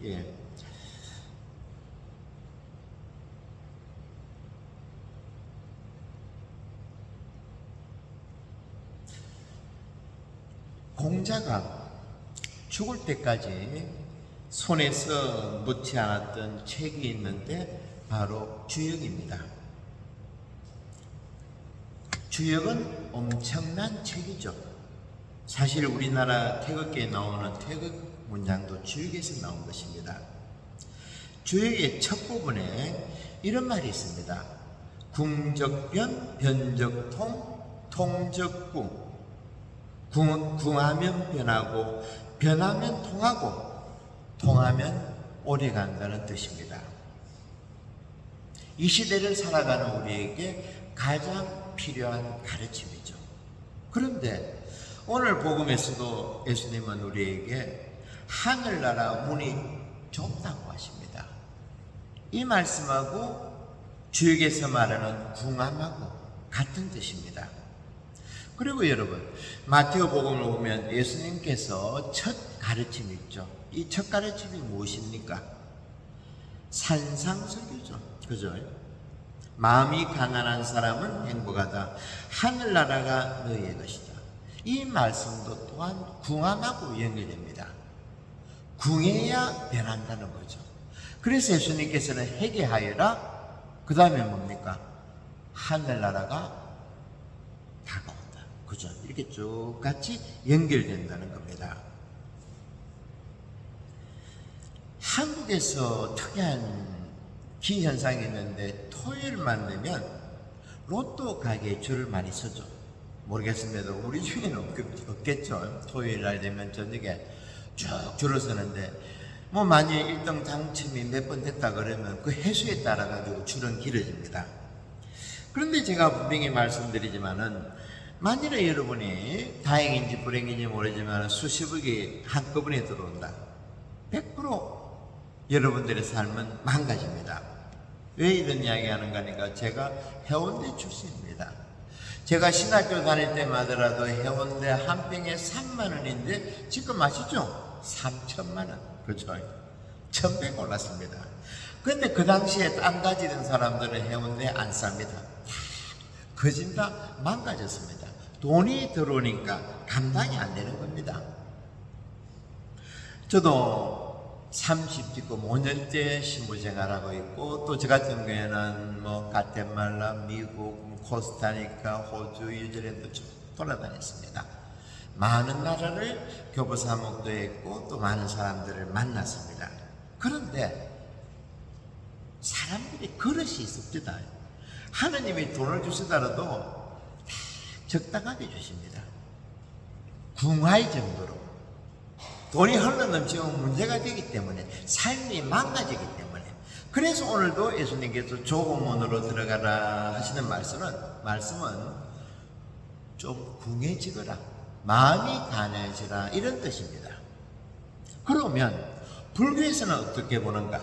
예. 공자가 죽을 때까지 손에서 묻지 않았던 책이 있는데 바로 주역입니다. 주역은 엄청난 책이죠. 사실 우리나라 태극기에 나오는 태극 문장도 주역에서 나온 것입니다. 주역의 첫 부분에 이런 말이 있습니다. 궁적변, 변적통, 통적궁. 궁하면 변하고, 변하면 통하고, 통하면 오래간다는 뜻입니다. 이 시대를 살아가는 우리에게 가장 필요한 가르침이죠. 그런데 오늘 복음에서도 예수님은 우리에게 하늘나라 문이 좁다고 하십니다. 이 말씀하고 주역에서 말하는 궁함하고 같은 뜻입니다. 그리고 여러분, 마태오 복음을 보면 예수님께서 첫 가르침이 있죠. 이 첫 가르침이 무엇입니까? 산상설교죠. 그죠? 마음이 가난한 사람은 행복하다. 하늘나라가 너희의 것이다. 이 말씀도 또한 궁함하고 연결됩니다. 궁해야 변한다는 거죠. 그래서 예수님께서는 회개하여라. 그 다음에 뭡니까? 하늘나라가 다가온다. 그죠? 이렇게 쭉 같이 연결된다는 겁니다. 한국에서 특이한 기현상이 있는데 토요일만 되면 로또 가게에 줄을 많이 서죠. 모르겠습니다. 우리 중에는 없겠죠. 토요일 날 되면 저녁에 쭉 줄을 서는데 뭐 만약 1등 당첨이 몇 번 됐다 그러면 그 해수에 따라 가지고 줄은 길어집니다. 그런데 제가 분명히 말씀드리지만은 만일에 여러분이 다행인지 불행인지 모르지만 수십억이 한꺼번에 들어온다. 100% 여러분들의 삶은 망가집니다. 왜 이런 이야기 하는가 하니까 제가 해운대 출신입니다. 제가 신학교 다닐 때마다라도 해운대 한 병에 3만 원인데 지금 아시죠? 3천만 원. 그렇죠? 1,100 올랐습니다. 근데 그 당시에 땅 가지던 사람들은 해운대에 안 삽니다. 거진 다 망가졌습니다. 돈이 들어오니까 감당이 안 되는 겁니다. 저도 30대 5년째 신부생활하고 있고 또 저 같은 경우에는 뭐 가테말라, 미국, 코스타리카, 호주, 뉴질랜드 쭉 돌아다녔습니다. 많은 나라를 교보사목도 했고 또 많은 사람들을 만났습니다. 그런데 사람들이 그릇이 있습니다. 하느님이 돈을 주시더라도 다 적당하게 주십니다. 궁할 정도로. 돈이 흘러넘치면 문제가 되기 때문에 삶이 망가지기 때문에 그래서 오늘도 예수님께서 좁은 문으로 들어가라 하시는 말씀은 좀 궁해지거라 마음이 가난해지라 이런 뜻입니다. 그러면 불교에서는 어떻게 보는가?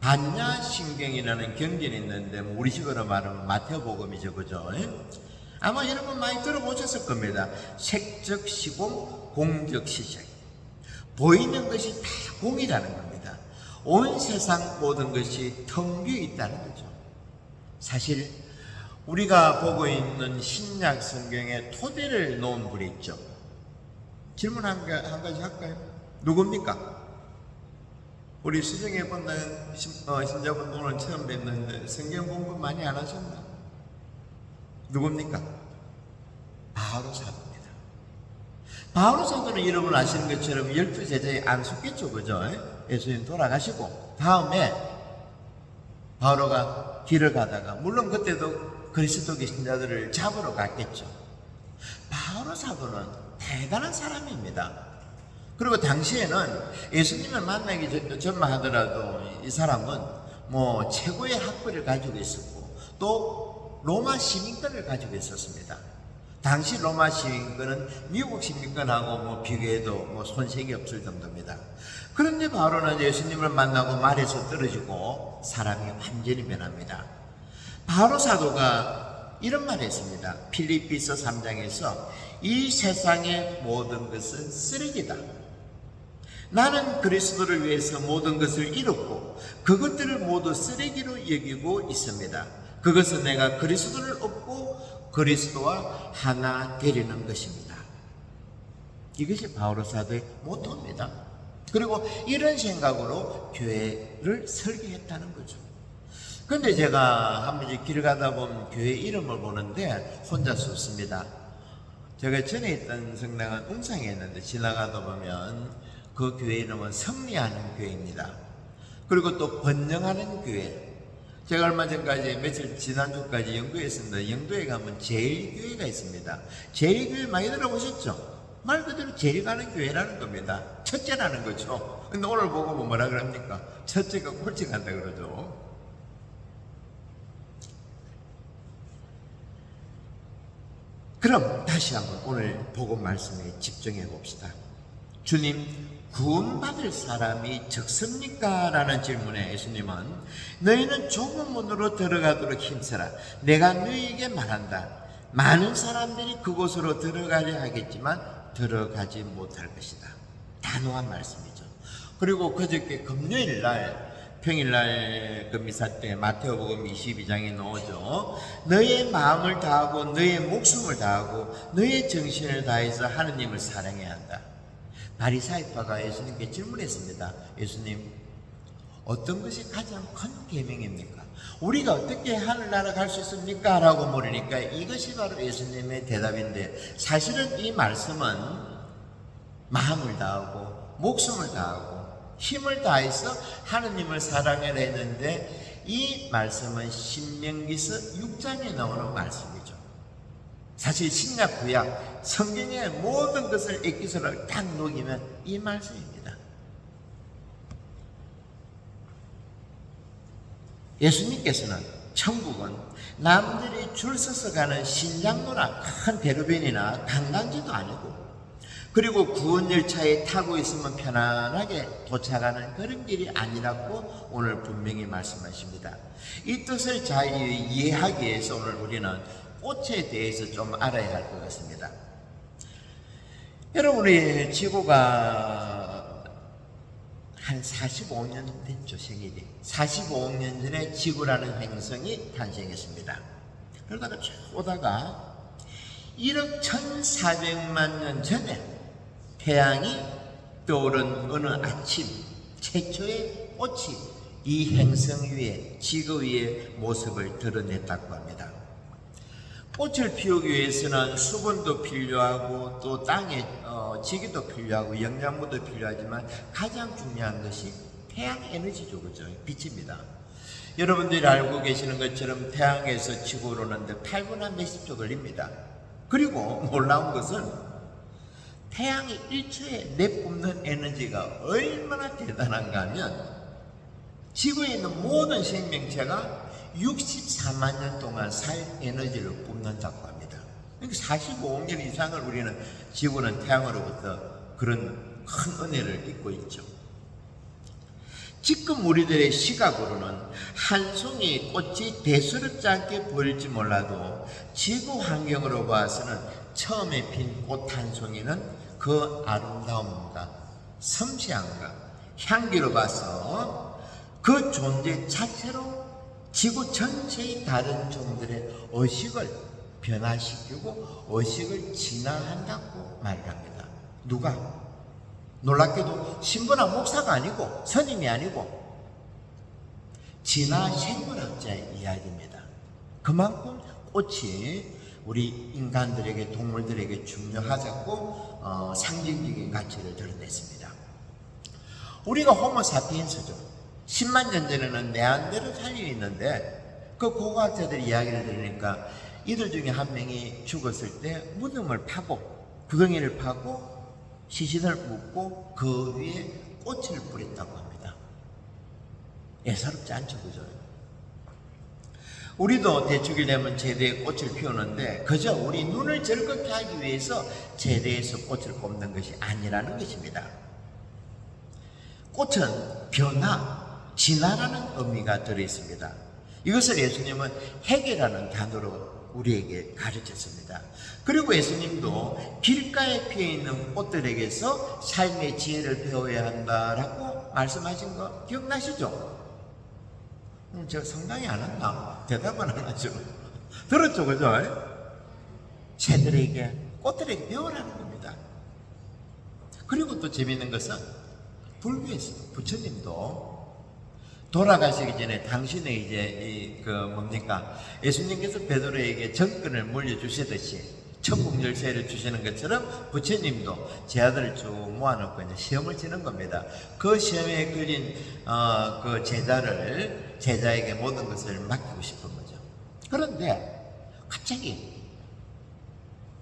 반야신경이라는 경전이 있는데 우리식으로 말하면 마태복음이죠. 그죠? 아마 여러분 많이 들어보셨을 겁니다. 색적 시공, 공적 시색. 보이는 것이 다 공이라는 겁니다. 온 세상 모든 것이 텅 비어 있다는 거죠. 사실 우리가 보고 있는 신약 성경에 토대를 놓은 분이 있죠. 질문 한 가지 할까요? 누굽니까? 우리 수정에 본다는 신자분 오늘 처음 뵀는데 성경 공부 많이 안 하셨나? 누굽니까? 바로 사도입니다. 바로 사도는 여러분 아시는 것처럼 12제자에 안 속겠죠. 그죠? 예수님 돌아가시고 다음에 바로가 길을 가다가 물론 그때도 그리스도의 신자들을 잡으러 갔겠죠. 바로 사도는 대단한 사람입니다. 그리고 당시에는 예수님을 만나기 전만 하더라도 이 사람은 뭐 최고의 학벌을 가지고 있었고 또 로마 시민권을 가지고 있었습니다. 당시 로마 시민권은 미국 시민권하고 뭐 비교해도 뭐 손색이 없을 정도입니다. 그런데 바로는 예수님을 만나고 말에서 떨어지고 사람이 완전히 변합니다. 바로 사도가 이런 말을 했습니다. 필립비서 3장에서 이 세상의 모든 것은 쓰레기다. 나는 그리스도를 위해서 모든 것을 잃었고 그것들을 모두 쓰레기로 여기고 있습니다. 그것은 내가 그리스도를 얻고 그리스도와 하나 되려는 것입니다. 이것이 바오로 사도의 모토입니다. 그리고 이런 생각으로 교회를 설계했다는 거죠. 근데 제가 한 번 길 가다 보면 교회 이름을 보는데 혼자서 웃습니다. 제가 전에 있던 성당은 웅상에 있는데 지나가다 보면 그 교회 이름은 승리하는 교회입니다. 그리고 또 번영하는 교회. 제가 얼마 전까지 며칠 지난주까지 영도에 있습니다. 영도에 가면 제일교회가 있습니다. 제일교회 많이 들어보셨죠? 말 그대로 제일 가는 교회라는 겁니다. 첫째라는 거죠. 근데 오늘 보고 뭐라 그럽니까? 첫째가 꼴찌 간다 그러죠. 그럼 다시 한번 오늘 복음 말씀에 집중해 봅시다. 주님, 구원받을 사람이 적습니까? 라는 질문에 예수님은 너희는 좁은 문으로 들어가도록 힘써라. 내가 너희에게 말한다. 많은 사람들이 그곳으로 들어가려 하겠지만 들어가지 못할 것이다. 단호한 말씀이죠. 그리고 그저께 금요일날 평일날 그 미사 때 마태오복음 22장에 나오죠. 너의 마음을 다하고 너의 목숨을 다하고 너의 정신을 다해서 하느님을 사랑해야 한다. 바리사이파가 예수님께 질문했습니다. 예수님, 어떤 것이 가장 큰 계명입니까? 우리가 어떻게 하늘나라 갈 수 있습니까? 라고 물으니까 이것이 바로 예수님의 대답인데, 사실은 이 말씀은 마음을 다하고 목숨을 다하고 힘을 다해서 하느님을 사랑해야 했는데, 이 말씀은 신명기서 6장에 나오는 말씀이죠. 사실 신약 구약 성경의 모든 것을 액기서로 딱 녹이면 이 말씀입니다. 예수님께서는 천국은 남들이 줄 서서 가는 신장로나 큰 대로변이나 관광지도 아니고, 그리고 구원 열차에 타고 있으면 편안하게 도착하는 그런 길이 아니라고 오늘 분명히 말씀하십니다. 이 뜻을 잘 이해하기 위해서 오늘 우리는 꽃에 대해서 좀 알아야 할 것 같습니다. 여러분, 우리 지구가 한 45년 됐죠, 생일이. 45억 년 전에 지구라는 행성이 탄생했습니다. 그러다가 쭉 오다가 1억 1,400만 년 전에 태양이 떠오른 어느 아침, 최초의 꽃이 이 행성 위에, 지구 위에 모습을 드러냈다고 합니다. 꽃을 피우기 위해서는 수분도 필요하고 또 땅에 지기도 필요하고 영양분도 필요하지만 가장 중요한 것이 태양 에너지죠, 그죠? 빛입니다. 여러분들이 알고 계시는 것처럼 태양에서 지구로 오는데 8분 한 몇십 초 걸립니다. 그리고 놀라운 것은 태양이 1초에 내뿜는 에너지가 얼마나 대단한가 하면 지구에 있는 모든 생명체가 64만 년 동안 살 에너지를 뿜는다고 합니다. 그러니까 45억 년 이상을 우리는 지구는 태양으로부터 그런 큰 은혜를 입고 있죠. 지금 우리들의 시각으로는 한 송이 꽃이 대수롭지 않게 보일지 몰라도 지구 환경으로 봐서는 처음에 핀 꽃 한 송이는 그 아름다움과 섬세함과 향기로 봐서 그 존재 자체로 지구 전체의 다른 종들의 의식을 변화시키고 의식을 진화한다고 말합니다. 누가? 놀랍게도 신부나 목사가 아니고 스님이 아니고 진화 생물학자의 이야기입니다. 그만큼 꽃이 우리 인간들에게, 동물들에게 중요하다고 상징적인 가치를 드러냈습니다. 우리가 호모사피엔스죠. 10만 년 전에는 네안데르탈인이 있는데 그 고고학자들 이야기를 들으니까 이들 중에 한 명이 죽었을 때 무덤을 파고 구덩이를 파고 시신을 묻고 그 위에 꽃을 뿌렸다고 합니다. 예사롭지 않죠, 그죠? 우리도 대축일 되면 제대에 꽃을 피우는데 그저 우리 눈을 즐겁게 하기 위해서 제대에서 꽃을 꼽는 것이 아니라는 것입니다. 꽃은 변화, 진화라는 의미가 들어있습니다. 이것을 예수님은 핵이라는 단어로 우리에게 가르쳤습니다. 그리고 예수님도 길가에 피어있는 꽃들에게서 삶의 지혜를 배워야 한다라고 말씀하신 거 기억나시죠? 제가 상당히 안 한다. 대답은 안 하죠. 들었죠, 그죠? 새들에게, 꽃들에게 배우라는 겁니다. 그리고 또 재미있는 것은 불교에서 부처님도 돌아가시기 전에 당신의 이제 예수님께서 베드로에게 정권을 물려주시듯이 천국 열쇠를 주시는 것처럼 부처님도 제 아들을 쭉 모아놓고 이제 시험을 치는 겁니다. 그 시험에 걸린 그 제자에게 모든 것을 맡기고 싶은 거죠. 그런데 갑자기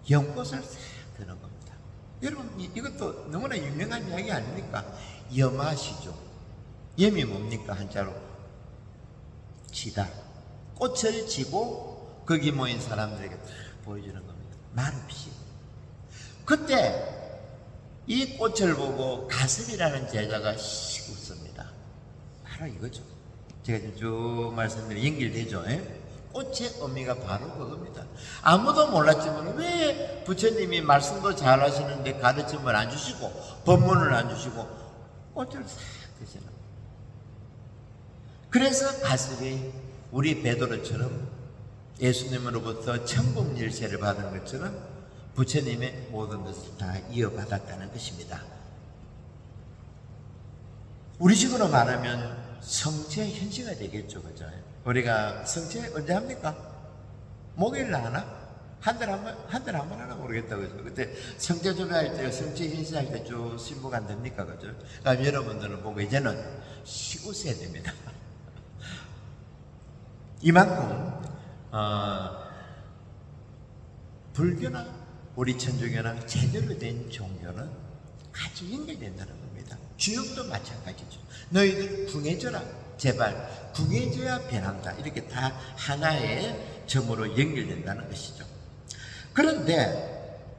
연꽃을 싹 드는 겁니다. 여러분 이것도 너무나 유명한 이야기 아닙니까? 염화시죠. 염이 뭡니까? 한자로 지다. 꽃을 지고 거기 모인 사람들에게 다 보여주는 겁니다. 말없이. 그때 이 꽃을 보고 가슴이라는 제자가 씩 웃습니다. 바로 이거죠. 제가 지금 쭉 말씀드린 연결되죠. 꽃의 의미가 바로 그겁니다. 아무도 몰랐지만 왜 부처님이 말씀도 잘 하시는데 가르침을 안 주시고 법문을 안 주시고 꽃을 싹 드시는. 그래서 가슴이 우리 베드로처럼 예수님으로부터 천국 열쇠를 받은 것처럼 부처님의 모든 것을 다 이어받았다는 것입니다. 우리 식으로 말하면 성체 현시가 되겠죠, 그죠? 우리가 성체 언제 합니까? 목요일 하나? 한 달에 한 번 하나 모르겠다, 그죠? 그때 성체 조회할 때, 성체 현시할 때 쭉 신부가 안 됩니까, 그죠? 그럼 여러분들은 보고 이제는 쉬고 있어야 됩니다. 이만큼 불교나 우리 천주교나 제대로 된 종교는 같이 연결된다는 겁니다. 주역도 마찬가지죠. 너희들 궁해져라. 제발 궁해져야 변한다. 이렇게 다 하나의 점으로 연결된다는 것이죠. 그런데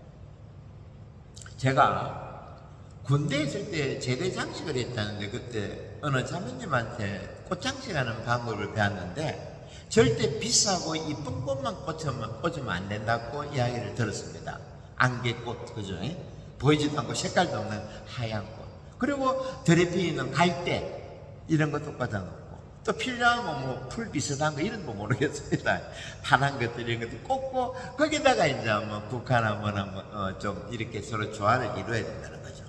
제가 군대에 있을 때 제대 장식을 했다는데 그때 어느 자매님한테 꽃장식하는 방법을 배웠는데 절대 비싸고 이쁜 꽃만 꽂으면 안 된다고 이야기를 들었습니다. 안개꽃, 그죠? 보이지도 않고 색깔도 없는 하얀 꽃. 그리고 들에 피는 갈대, 이런 것도 꽂아놓고. 또 필요하면 뭐 풀 비슷한 거, 이런 거 모르겠습니다. 파란 것들, 이런 것도 꽂고, 거기다가 이제 뭐 국화나 뭐나 좀 이렇게 서로 조화를 이루어야 된다는 거죠.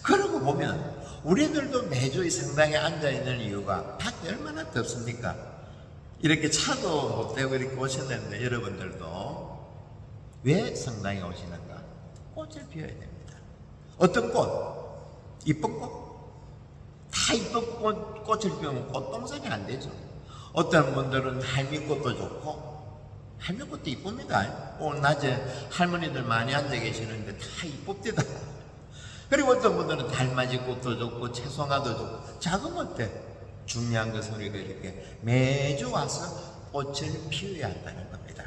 그러고 보면, 우리들도 매주 이 성당에 앉아있는 이유가 밖에 얼마나 덥습니까? 이렇게 차도 못 대고 이렇게 오셨는데 여러분들도 왜 성당에 오시는가? 꽃을 피워야 됩니다. 어떤 꽃? 이쁜 꽃? 다 이쁜 꽃을 피우면 꽃동산이 안 되죠. 어떤 분들은 할미꽃도 좋고, 할미꽃도 이쁩니다. 오늘 낮에 할머니들 많이 앉아 계시는데 다 이쁩니다. 그리고 어떤 분들은 달맞이 꽃도 좋고 채송화도 좋고. 작으면 때 중요한 것은 우리가 이렇게 매주 와서 꽃을 피워야 한다는 겁니다.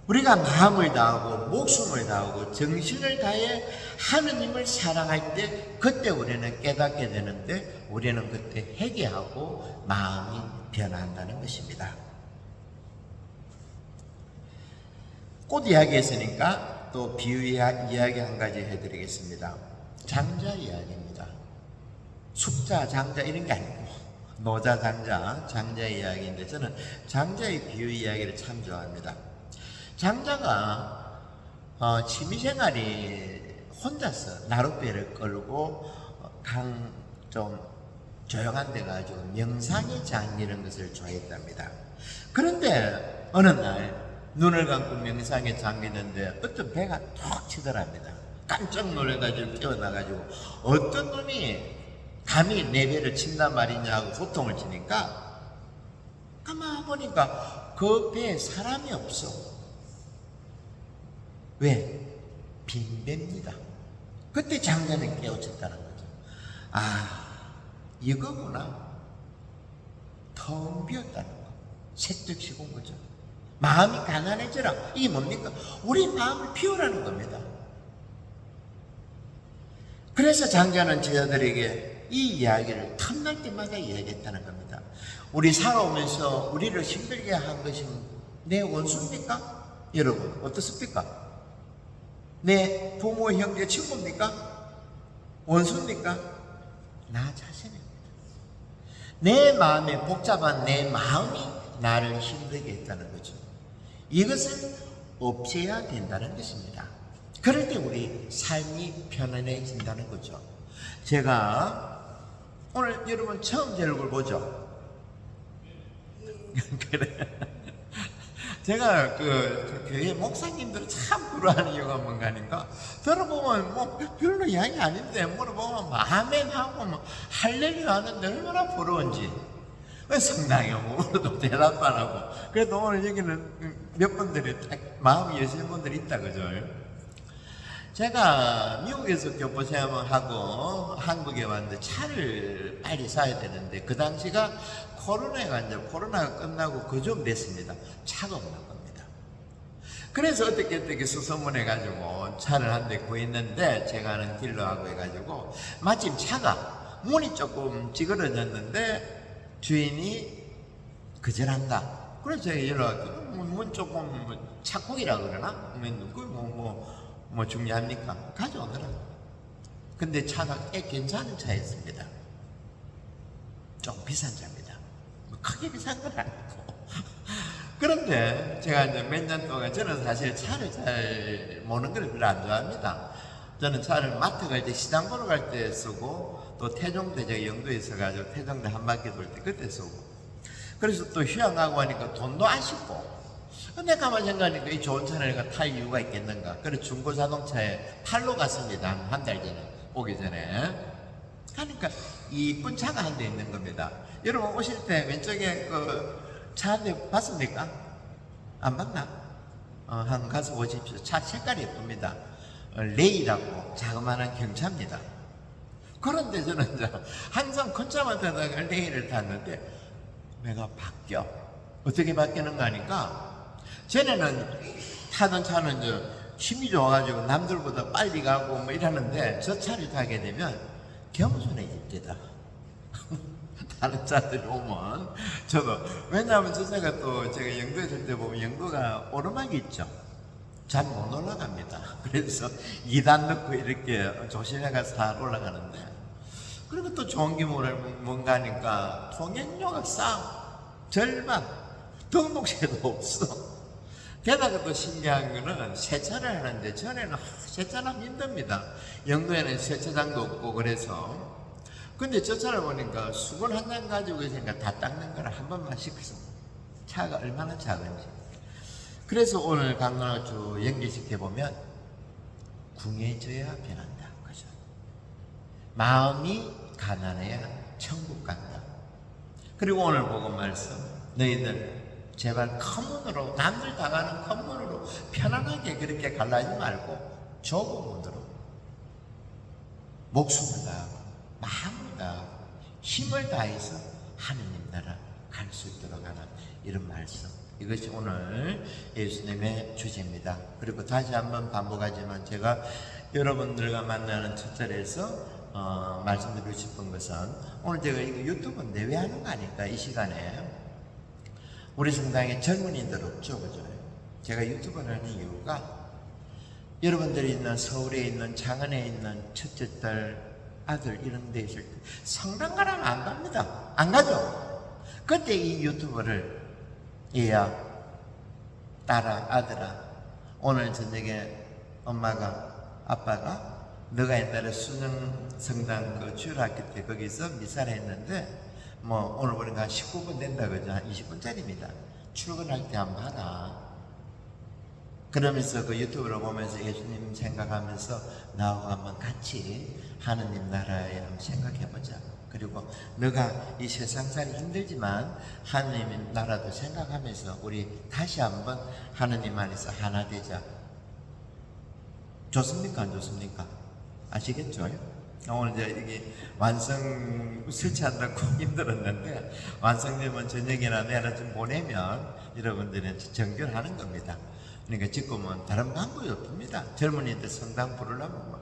우리가 마음을 다하고 목숨을 다하고 정신을 다해 하느님을 사랑할 때 그때 우리는 깨닫게 되는데 우리는 그때 회개하고 마음이 변한다는 것입니다. 꽃 이야기했으니까 또 비유 이야기 한 가지 해드리겠습니다. 장자 이야기입니다. 숙자, 장자 이런 게 아니고 노자, 장자, 장자의 이야기인데 저는 장자의 비유 이야기를 참 좋아합니다. 장자가 취미생활이 혼자서 나룻배를 끌고 강 좀 조용한 데 가지고 명상에 잠기는 것을 좋아했답니다. 그런데 어느 날 눈을 감고 명상에 잠기는데 어떤 배가 톡 치더랍니다. 깜짝 놀래가지고 깨어나가지고 어떤 놈이 감히 내 배를 친단 말이냐 하고 고통을 치니까 가만 보니까 그 배에 사람이 없어. 왜? 빈배입니다. 그때 장자는 깨우쳤다는 거죠. 아, 이거구나. 텅 비었다는 거. 색득시고 온 거죠. 마음이 가난해져라. 이게 뭡니까? 우리 마음을 비우라는 겁니다. 그래서 장자는 제자들에게 이 이야기를 탐날 때마다 이야기했다는 겁니다. 우리 살아오면서 우리를 힘들게 한 것이 내 원수입니까? 여러분 어떻습니까? 내 부모, 형제, 친구입니까? 원수입니까? 나 자신입니다. 내 마음에 복잡한 내 마음이 나를 힘들게 했다는 거죠. 이것을 없애야 된다는 것입니다. 그럴 때 우리 삶이 편안해진다는 거죠. 제가 오늘 여러분 처음 제 얼굴 보죠? 그래. 제가 그 교회 목사님들은 참 부러워하는 이유가 뭔가 하니까 들어보면 뭐 별로 이야기 아닌데 물어보면 아멘하고 뭐 할렐루야 하는데 얼마나 부러운지. 성당에 오늘도 대답 안 하고. 그래도 오늘 여기는 몇 분들이 딱 마음이 여신 분들이 있다 그죠? 제가 미국에서 교포 체험을 하고 한국에 왔는데 차를 빨리 사야 되는데 그 당시가 코로나가 끝나고 그 좀 됐습니다. 차가 없는 겁니다. 그래서 어떻게 수소문해가지고 차를 한 대 구했는데 제가 아는 딜러하고 해가지고 마침 차가 문이 조금 찌그러졌는데 주인이 거절한다. 그래서 제가 연락할게요. 문 조금 착곡이라 그러나? 뭐 중요합니까? 가져오더라. 근데 차가 꽤 괜찮은 차였습니다. 좀 비싼 차입니다. 뭐 크게 비싼 건 아니고. 그런데 제가 이제 몇 년 동안 저는 사실 차를 잘 모는 걸 별로 안 좋아합니다. 저는 차를 마트 갈 때, 시장 보러 갈 때 쓰고, 또 태종대 제가 영도에 있어가지고 태종대 한 바퀴 돌 때 그때 쓰고. 그래서 또 휴양하고 하니까 돈도 아쉽고. 근데 가만히 생각하니까 이 좋은 차를 내가 탈 이유가 있겠는가. 그래서 중고 자동차에 팔로 갔습니다. 한 달 전에, 오기 전에. 하니까 이쁜 차가 한 대 있는 겁니다. 여러분 오실 때 왼쪽에 그 차 한 대 봤습니까? 안 봤나? 한번 가서 보십시오. 차 색깔이 예쁩니다. 레이라고 자그마한 경차입니다. 그런데 저는 이제 항상 큰 차만 타다가 레이를 탔는데 내가 바뀌어. 어떻게 바뀌는가 하니까 전에는 타던 차는 힘이 좋아가지고 남들보다 빨리 가고 뭐 이러는데 저 차를 타게 되면 겸손해집니다. 다른 차들이 오면 저도 왜냐하면 저 차가 또 제가 영도에 있을 때 보면 영도가 오르막이 있죠. 잘 못 올라갑니다. 그래서 2단 넣고 이렇게 조심해가 살 올라가는데 그리고 또 좋은 게 뭔가 하니까 통행료가 싸. 절반. 등록세도 없어. 게다가 또 신기한 거는 세차를 하는데 전에는 세차를 하면 힘듭니다. 영도에는 세차장도 없고 그래서 근데 저 차를 보니까 수건 한 장 가지고 있으니까 다 닦는 거를 한 번만 시켜서 차가 얼마나 작은지. 그래서 오늘 강론을 쭉 연결시켜보면 궁해져야 변한다. 그죠? 마음이 가난해야 천국 간다. 그리고 오늘 복음 말씀 너희들 제발 커먼으로 남들 다 가는 커먼으로 편안하게 그렇게 갈라지 말고 좁은 문으로 목숨을 다하고 마음을 다하고 힘을 다해서 하느님 나라 갈 수 있도록 하는 이런 말씀. 이것이 오늘 예수님의 주제입니다. 그리고 다시 한번 반복하지만 제가 여러분들과 만나는 첫 자리에서 말씀드리고 싶은 것은 오늘 제가 이거 유튜브 내외하는 거 아닐까 이 시간에 우리 성당에 젊은이들 없죠, 그죠? 제가 유튜브를 하는 이유가 여러분들이 있는 서울에 있는 장안에 있는 첫째 딸, 아들 이런 데 있을 때 성당 가라면 안 갑니다. 안 가죠? 그때 이 유튜브를 얘야, 딸아, 아들아, 오늘 저녁에 엄마가, 아빠가 너가 옛날에 수능 성당 그 주일학교 때 거기서 미사를 했는데 뭐 오늘 보니까 한 19분 된다 그죠? 한 20분짜리입니다. 출근할 때 한번 하라. 그러면서 그 유튜브를 보면서 예수님 생각하면서 나하고 한번 같이 하느님 나라에 한번 생각해보자. 그리고 너가 이 세상살이 힘들지만 하느님 나라도 생각하면서 우리 다시 한번 하느님 안에서 하나 되자. 좋습니까? 안 좋습니까? 아시겠죠? 오늘 이제 이게 완성 설치한다고 힘들었는데 완성되면 저녁이나 내일 좀 보내면 여러분들은 정결하는 겁니다. 그러니까 지금은 다른 방법이 없습니다. 젊은이들 성당 부르려면 뭐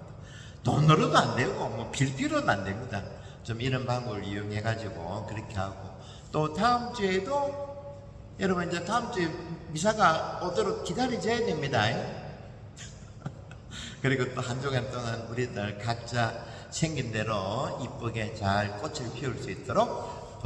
돈으로도 안 되고 뭐 필요로도 안 됩니다. 좀 이런 방법을 이용해 가지고 그렇게 하고 또 다음 주에도 여러분 이제 다음 주에 미사가 오도록 기다려줘야 됩니다. 그리고 또 한 주간 동안 우리들 각자 생긴 대로 이쁘게 잘 꽃을 피울 수 있도록